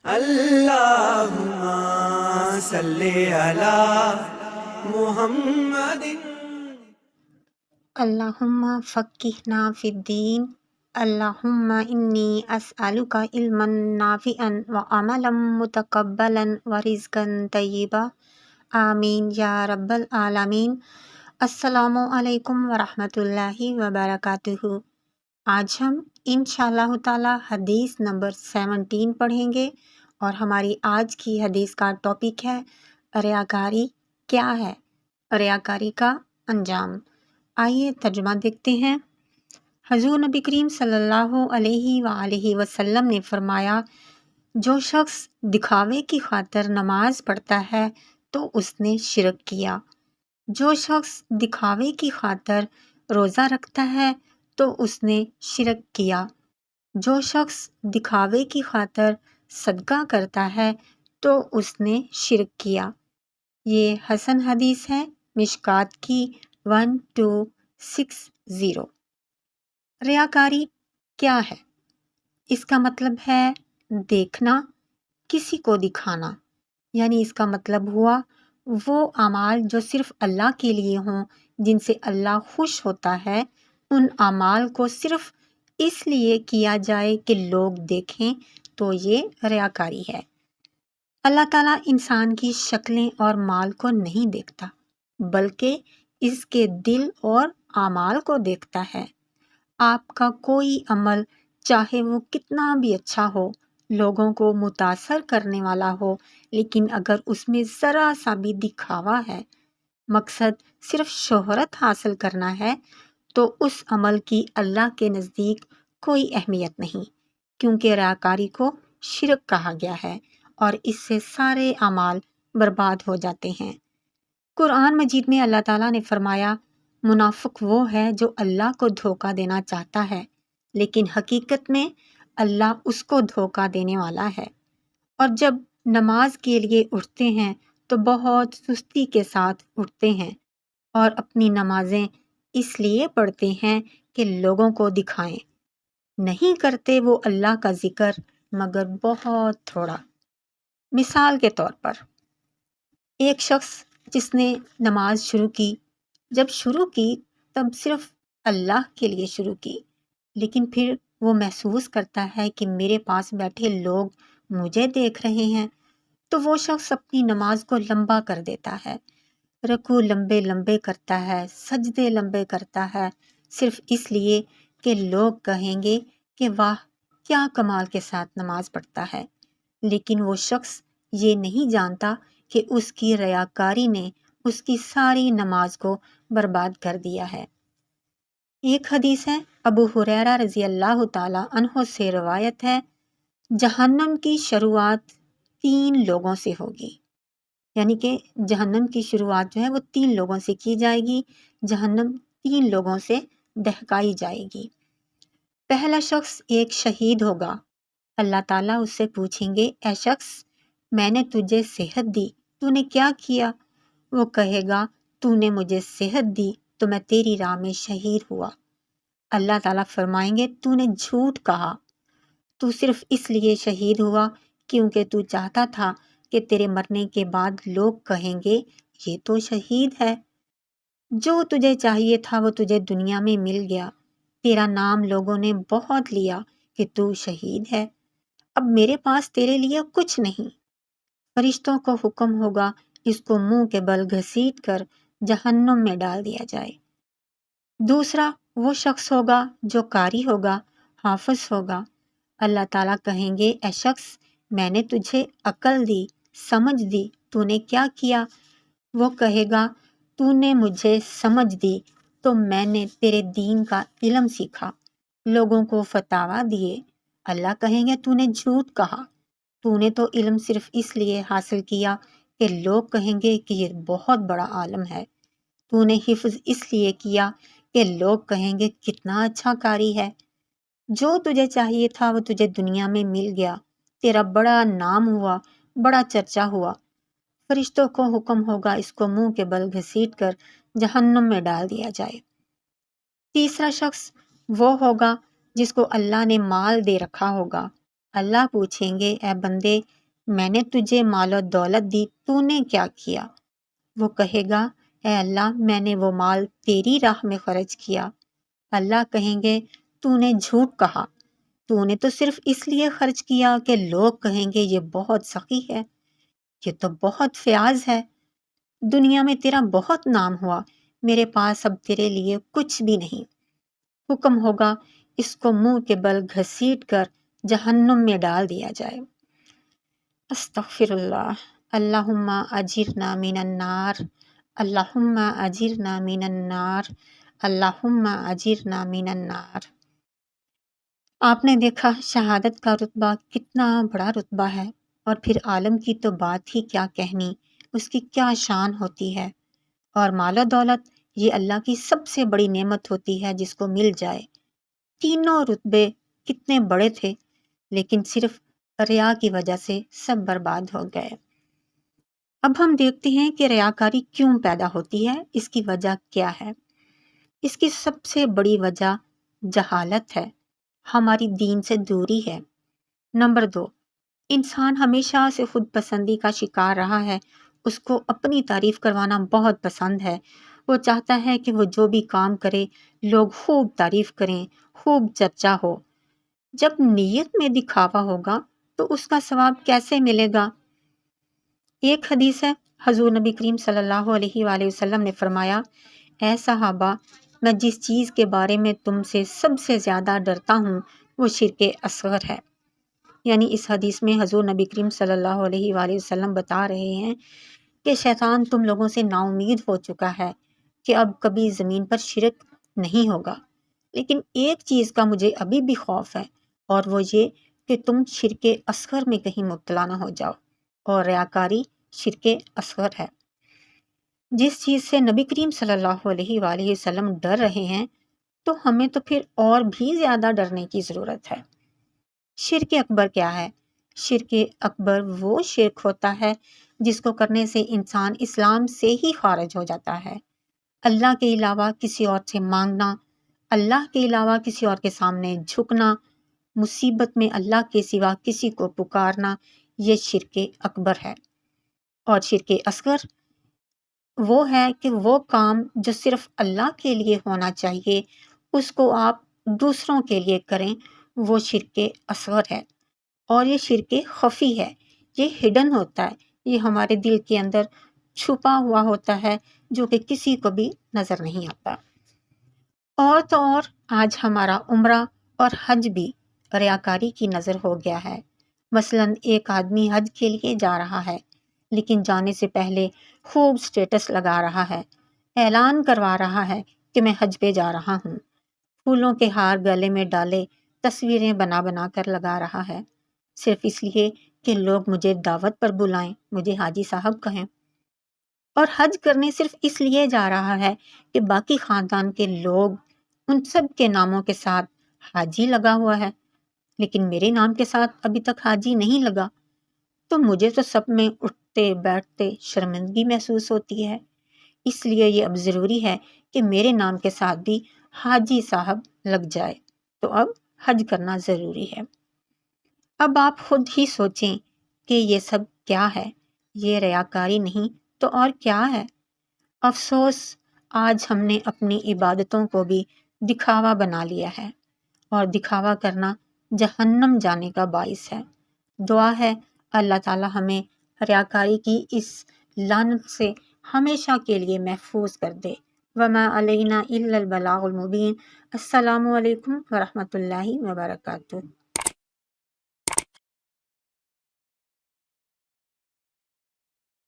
اللہم صلی علی محمد۔ اللہم فقہنا فی الدین، اللہم انی اسألک علما نافعا وعملا متقبلا ورزقا طیبا، آمین یا رب العالمین۔ السلام علیکم ورحمۃ اللہ وبرکاتہ۔ آج ہم انشاءاللہ تعالی حدیث نمبر 17 پڑھیں گے، اور ہماری آج کی حدیث کا ٹاپک ہے ریاکاری کیا ہے، ریاکاری کا انجام۔ آئیے ترجمہ دیکھتے ہیں۔ حضور نبی کریم صلی اللہ علیہ وآلہ وسلم نے فرمایا، جو شخص دکھاوے کی خاطر نماز پڑھتا ہے تو اس نے شرک کیا، جو شخص دکھاوے کی خاطر روزہ رکھتا ہے تو اس نے شرک کیا، جو شخص دکھاوے کی خاطر صدقہ کرتا ہے تو اس نے شرک کیا۔ یہ حسن حدیث ہے، مشکات کی 1260۔ ریاکاری کیا ہے؟ اس کا مطلب ہے دیکھنا، کسی کو دکھانا، یعنی اس کا مطلب ہوا وہ اعمال جو صرف اللہ کے لیے ہوں، جن سے اللہ خوش ہوتا ہے، ان اعمال کو صرف اس لیے کیا جائے کہ لوگ دیکھیں، تو یہ ریاکاری ہے۔ اللہ تعالیٰ انسان کی شکلیں اور مال کو نہیں دیکھتا، بلکہ اس کے دل اور اعمال کو دیکھتا ہے۔ آپ کا کوئی عمل چاہے وہ کتنا بھی اچھا ہو، لوگوں کو متاثر کرنے والا ہو، لیکن اگر اس میں ذرا سا بھی دکھاوا ہے، مقصد صرف شہرت حاصل کرنا ہے، تو اس عمل کی اللہ کے نزدیک کوئی اہمیت نہیں، کیونکہ ریاکاری کو شرک کہا گیا ہے، اور اس سے سارے اعمال برباد ہو جاتے ہیں۔ قرآن مجید میں اللہ تعالیٰ نے فرمایا، منافق وہ ہے جو اللہ کو دھوکہ دینا چاہتا ہے، لیکن حقیقت میں اللہ اس کو دھوکہ دینے والا ہے۔ اور جب نماز کے لیے اٹھتے ہیں تو بہت سستی کے ساتھ اٹھتے ہیں، اور اپنی نمازیں اس لیے پڑھتے ہیں کہ لوگوں کو دکھائیں، نہیں کرتے وہ اللہ کا ذکر مگر بہت تھوڑا۔ مثال کے طور پر، ایک شخص جس نے نماز شروع کی، جب شروع کی تب صرف اللہ کے لیے شروع کی، لیکن پھر وہ محسوس کرتا ہے کہ میرے پاس بیٹھے لوگ مجھے دیکھ رہے ہیں، تو وہ شخص اپنی نماز کو لمبا کر دیتا ہے، رکوع لمبے لمبے کرتا ہے، سجدے لمبے کرتا ہے، صرف اس لیے کہ لوگ کہیں گے کہ واہ کیا کمال کے ساتھ نماز پڑھتا ہے۔ لیکن وہ شخص یہ نہیں جانتا کہ اس کی ریاکاری نے اس کی ساری نماز کو برباد کر دیا ہے۔ ایک حدیث ہے، ابو ہریرہ رضی اللہ تعالی عنہ سے روایت ہے، جہنم کی شروعات 3 لوگوں سے ہوگی، یعنی کہ جہنم کی شروعات جو ہے وہ 3 لوگوں سے کی جائے گی، جہنم 3 لوگوں سے دہکائی جائے گی۔ پہلا شخص ایک شہید ہوگا، اللہ تعالیٰ اس سے پوچھیں گے، اے شخص میں نے تجھے صحت دی، تو نے کیا کیا؟ وہ کہے گا، تو نے مجھے صحت دی تو میں تیری راہ میں شہید ہوا۔ اللہ تعالیٰ فرمائیں گے، تو نے جھوٹ کہا، تو صرف اس لیے شہید ہوا کیونکہ تو چاہتا تھا کہ تیرے مرنے کے بعد لوگ کہیں گے یہ تو شہید ہے۔ جو تجھے چاہیے تھا وہ تجھے دنیا میں مل گیا، تیرا نام لوگوں نے بہت لیا کہ تو شہید ہے، اب میرے پاس تیرے لیے کچھ نہیں۔ فرشتوں کو حکم ہوگا اس کو منہ کے بل گھسیٹ کر جہنم میں ڈال دیا جائے۔ دوسرا وہ شخص ہوگا جو قاری ہوگا، حافظ ہوگا، اللہ تعالیٰ کہیں گے، اے شخص میں نے تجھے عقل دی، سمجھ دی، تو نے کیا کیا؟ وہ کہے گا، تو نے مجھے سمجھ دی تو میں نے تیرے دین کا علم سیکھا، لوگوں کو فتاویٰ دیے۔ اللہ کہیں گے، تو نے جھوٹ کہا، تو نے تو علم صرف اس لیے حاصل کیا کہ لوگ کہیں گے کہ یہ بہت بڑا عالم ہے، تو نے حفظ اس لیے کیا کہ لوگ کہیں گے کتنا اچھا قاری ہے۔ جو تجھے چاہیے تھا وہ تجھے دنیا میں مل گیا، تیرا بڑا نام ہوا، بڑا چرچا ہوا۔ فرشتوں کو حکم ہوگا اس کو منہ کے بل گھسیٹ کر جہنم میں ڈال دیا جائے۔ تیسرا شخص وہ ہوگا جس کو اللہ نے مال دے رکھا ہوگا، اللہ پوچھیں گے اے بندے میں نے تجھے مال و دولت دی تو نے کیا کیا؟ وہ کہے گا اے اللہ میں نے وہ مال تیری راہ میں خرچ کیا۔ اللہ کہیں گے تو نے جھوٹ کہا، تو نے تو صرف اس لیے خرچ کیا کہ لوگ کہیں گے یہ بہت سخی ہے، یہ تو بہت فیاض ہے، دنیا میں تیرا بہت نام ہوا، میرے پاس اب تیرے لیے کچھ بھی نہیں۔ حکم ہوگا اس کو منہ کے بل گھسیٹ کر جہنم میں ڈال دیا جائے۔ استغفر اللہ، اللہم اجرنا من النار، اللہم اجرنا من النار، اللہم اجرنا من النار۔ آپ نے دیکھا شہادت کا رتبہ کتنا بڑا رتبہ ہے، اور پھر عالم کی تو بات ہی کیا کہنی، اس کی کیا شان ہوتی ہے۔ اور مال و دولت یہ اللہ کی سب سے بڑی نعمت ہوتی ہے جس کو مل جائے۔ تینوں رتبے کتنے بڑے تھے لیکن صرف ریا کی وجہ سے سب برباد ہو گئے۔ اب ہم دیکھتے ہیں کہ ریاکاری کیوں پیدا ہوتی ہے، اس کی وجہ کیا ہے۔ اس کی سب سے بڑی وجہ جہالت ہے، ہماری دین سے دوری ہے۔ نمبر 2، انسان ہمیشہ سے خود پسندی کا شکار رہا ہے، اس کو اپنی تعریف کروانا بہت پسند ہے۔ وہ چاہتا ہے کہ وہ جو بھی کام کرے لوگ خوب تعریف کریں، خوب چرچا ہو۔ جب نیت میں دکھاوا ہوگا تو اس کا ثواب کیسے ملے گا؟ ایک حدیث ہے، حضور نبی کریم صلی اللہ علیہ وآلہ وسلم نے فرمایا اے صحابہ میں جس چیز کے بارے میں تم سے سب سے زیادہ ڈرتا ہوں وہ شرک اصغر ہے۔ یعنی اس حدیث میں حضور نبی کریم صلی اللہ علیہ وآلہ وسلم بتا رہے ہیں کہ شیطان تم لوگوں سے نا امید ہو چکا ہے کہ اب کبھی زمین پر شرک نہیں ہوگا، لیکن ایک چیز کا مجھے ابھی بھی خوف ہے، اور وہ یہ کہ تم شرک اصغر میں کہیں مبتلا نہ ہو جاؤ، اور ریاکاری شرک اصغر ہے۔ جس چیز سے نبی کریم صلی اللہ علیہ وآلہ وسلم ڈر رہے ہیں تو ہمیں تو پھر اور بھی زیادہ ڈرنے کی ضرورت ہے۔ شرک اکبر کیا ہے؟ شرک اکبر وہ شرک ہوتا ہے جس کو کرنے سے انسان اسلام سے ہی خارج ہو جاتا ہے۔ اللہ کے علاوہ کسی اور سے مانگنا، اللہ کے علاوہ کسی اور کے سامنے جھکنا، مصیبت میں اللہ کے سوا کسی کو پکارنا، یہ شرک اکبر ہے۔ اور شرک اصغر وہ ہے کہ وہ کام جو صرف اللہ کے لیے ہونا چاہیے اس کو آپ دوسروں کے لیے کریں، وہ شرک اصغر ہے۔ اور یہ شرک خفی ہے، یہ ہڈن ہوتا ہے، یہ ہمارے دل کے اندر چھپا ہوا ہوتا ہے جو کہ کسی کو بھی نظر نہیں آتا۔ اور تو اور آج ہمارا عمرہ اور حج بھی ریاکاری کی نظر ہو گیا ہے۔ مثلاً ایک آدمی حج کے لیے جا رہا ہے لیکن جانے سے پہلے خوب سٹیٹس لگا رہا ہے، اعلان کروا رہا ہے کہ میں حج پہ جا رہا ہوں، پھولوں کے ہار گلے میں ڈالے تصویریں بنا بنا کر لگا رہا ہے، صرف اس لیے کہ لوگ مجھے دعوت پر بلائیں، مجھے حاجی صاحب کہیں۔ اور حج کرنے صرف اس لیے جا رہا ہے کہ باقی خاندان کے لوگ ان سب کے ناموں کے ساتھ حاجی لگا ہوا ہے، لیکن میرے نام کے ساتھ ابھی تک حاجی نہیں لگا، تو مجھے تو سب میں اٹھتے بیٹھتے شرمندگی محسوس ہوتی ہے۔ اس لیے یہ اب ضروری ہے کہ میرے نام کے ساتھ بھی حاجی صاحب لگ جائے، تو اب حج کرنا ضروری ہے۔ اب آپ خود ہی سوچیں کہ یہ سب کیا ہے؟ یہ ریاکاری نہیں تو اور کیا ہے؟ افسوس آج ہم نے اپنی عبادتوں کو بھی دکھاوا بنا لیا ہے، اور دکھاوا کرنا جہنم جانے کا باعث ہے۔ دعا ہے اللہ تعالی ہمیں ریاکاری کی اس لعنت سے ہمیشہ کے لیے محفوظ کر دے۔ وما علینا الا البلاغ المبین۔ السلام علیکم ورحمۃ اللہ وبرکاتہ۔